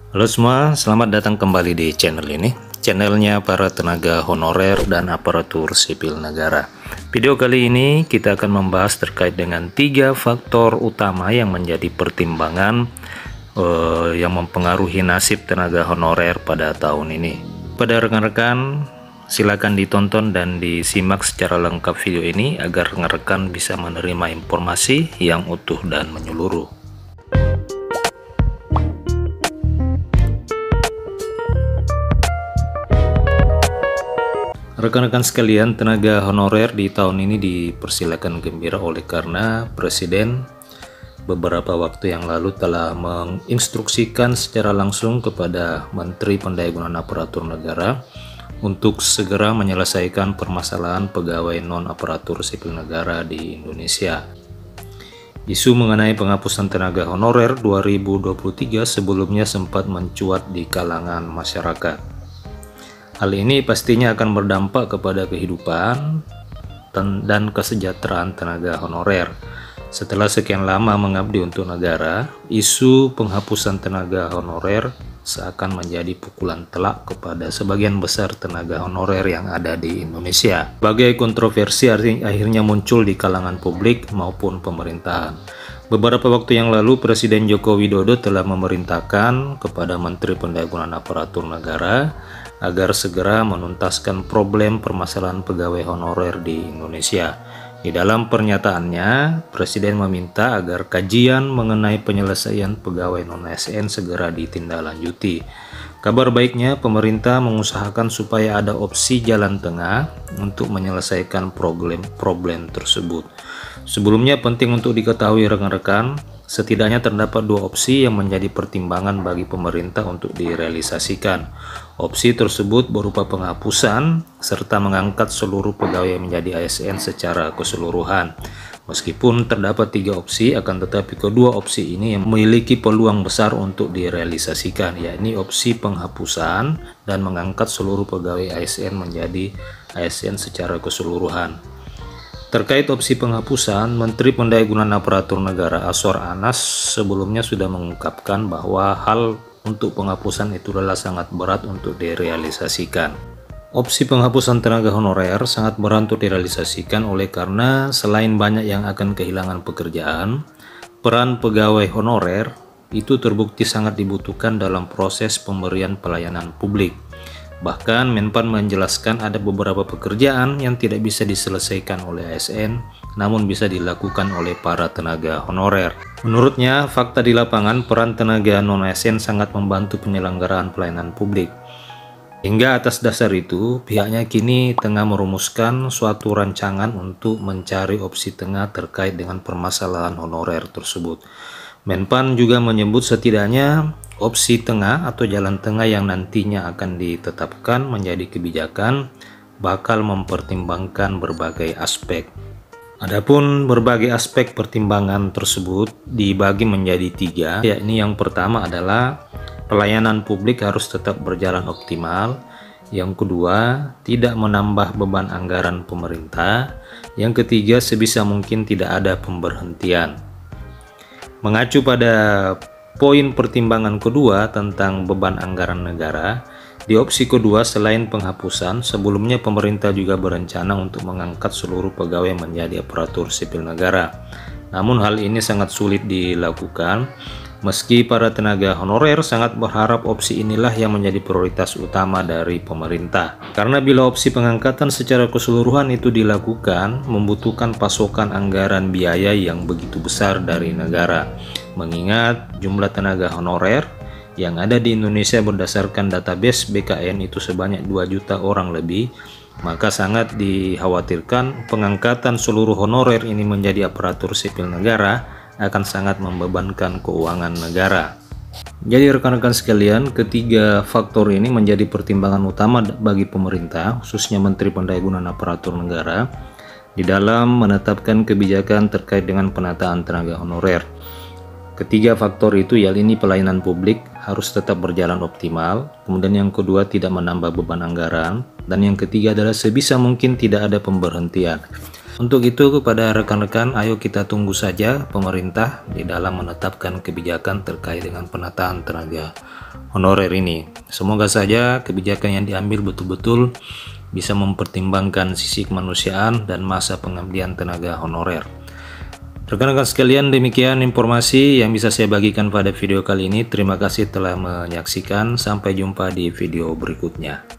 Halo semua, selamat datang kembali di channel ini. Channelnya para tenaga honorer dan aparatur sipil negara. Video kali ini kita akan membahas terkait dengan 3 faktor utama yang menjadi pertimbangan yang mempengaruhi nasib tenaga honorer pada tahun ini. Pada rekan-rekan, silakan ditonton dan disimak secara lengkap video ini agar rekan-rekan bisa menerima informasi yang utuh dan menyeluruh. Rekan-rekan sekalian, tenaga honorer di tahun ini dipersilakan gembira oleh karena Presiden beberapa waktu yang lalu telah menginstruksikan secara langsung kepada Menteri Pendayagunaan Aparatur Negara untuk segera menyelesaikan permasalahan pegawai non-aparatur sipil negara di Indonesia. Isu mengenai penghapusan tenaga honorer 2023 sebelumnya sempat mencuat di kalangan masyarakat. Hal ini pastinya akan berdampak kepada kehidupan dan kesejahteraan tenaga honorer. Setelah sekian lama mengabdi untuk negara, isu penghapusan tenaga honorer seakan menjadi pukulan telak kepada sebagian besar tenaga honorer yang ada di Indonesia. Berbagai kontroversi akhirnya muncul di kalangan publik maupun pemerintahan. Beberapa waktu yang lalu, Presiden Joko Widodo telah memerintahkan kepada Menteri Pendayagunaan Aparatur Negara agar segera menuntaskan problem permasalahan pegawai honorer di Indonesia. Di dalam pernyataannya, Presiden meminta agar kajian mengenai penyelesaian pegawai non-ASN segera ditindaklanjuti. Kabar baiknya, pemerintah mengusahakan supaya ada opsi jalan tengah untuk menyelesaikan problem tersebut. Sebelumnya penting untuk diketahui rekan-rekan, setidaknya terdapat 2 opsi yang menjadi pertimbangan bagi pemerintah untuk direalisasikan. Opsi tersebut berupa penghapusan serta mengangkat seluruh pegawai menjadi ASN secara keseluruhan. Meskipun terdapat 3 opsi, akan tetapi kedua opsi ini yang memiliki peluang besar untuk direalisasikan, yakni opsi penghapusan dan mengangkat seluruh pegawai ASN menjadi ASN secara keseluruhan. Terkait opsi penghapusan, Menteri Pendayagunaan Aparatur Negara Azwar Anas sebelumnya sudah mengungkapkan bahwa hal untuk penghapusan itu adalah sangat berat untuk direalisasikan. Opsi penghapusan tenaga honorer sangat berat untuk direalisasikan oleh karena selain banyak yang akan kehilangan pekerjaan, peran pegawai honorer itu terbukti sangat dibutuhkan dalam proses pemberian pelayanan publik. Bahkan Menpan menjelaskan ada beberapa pekerjaan yang tidak bisa diselesaikan oleh ASN, namun bisa dilakukan oleh para tenaga honorer. Menurutnya, fakta di lapangan peran tenaga non-ASN sangat membantu penyelenggaraan pelayanan publik. Hingga atas dasar itu, pihaknya kini tengah merumuskan suatu rancangan untuk mencari opsi tengah terkait dengan permasalahan honorer tersebut. Menpan juga menyebut setidaknya opsi tengah atau jalan tengah yang nantinya akan ditetapkan menjadi kebijakan bakal mempertimbangkan berbagai aspek. Adapun berbagai aspek pertimbangan tersebut dibagi menjadi 3, yakni yang pertama adalah pelayanan publik harus tetap berjalan optimal, yang kedua tidak menambah beban anggaran pemerintah, yang ketiga sebisa mungkin tidak ada pemberhentian. Mengacu pada poin pertimbangan kedua tentang beban anggaran negara, di opsi kedua selain penghapusan, sebelumnya pemerintah juga berencana untuk mengangkat seluruh pegawai menjadi aparatur sipil negara. Namun hal ini sangat sulit dilakukan, meski para tenaga honorer sangat berharap opsi inilah yang menjadi prioritas utama dari pemerintah. Karena bila opsi pengangkatan secara keseluruhan itu dilakukan, membutuhkan pasokan anggaran biaya yang begitu besar dari negara. Mengingat jumlah tenaga honorer yang ada di Indonesia berdasarkan database BKN itu sebanyak 2 juta orang lebih, maka sangat dikhawatirkan pengangkatan seluruh honorer ini menjadi aparatur sipil negara akan sangat membebankan keuangan negara. Jadi rekan-rekan sekalian, ketiga faktor ini menjadi pertimbangan utama bagi pemerintah, khususnya Menteri Pendayagunaan Aparatur Negara, di dalam menetapkan kebijakan terkait dengan penataan tenaga honorer. Ketiga faktor itu yakni pelayanan publik harus tetap berjalan optimal, kemudian yang kedua tidak menambah beban anggaran, dan yang ketiga adalah sebisa mungkin tidak ada pemberhentian. Untuk itu kepada rekan-rekan, ayo kita tunggu saja pemerintah di dalam menetapkan kebijakan terkait dengan penataan tenaga honorer ini. Semoga saja kebijakan yang diambil betul-betul bisa mempertimbangkan sisi kemanusiaan dan masa pengabdian tenaga honorer. Rekan-rekan sekalian, demikian informasi yang bisa saya bagikan pada video kali ini. Terima kasih telah menyaksikan. Sampai jumpa di video berikutnya.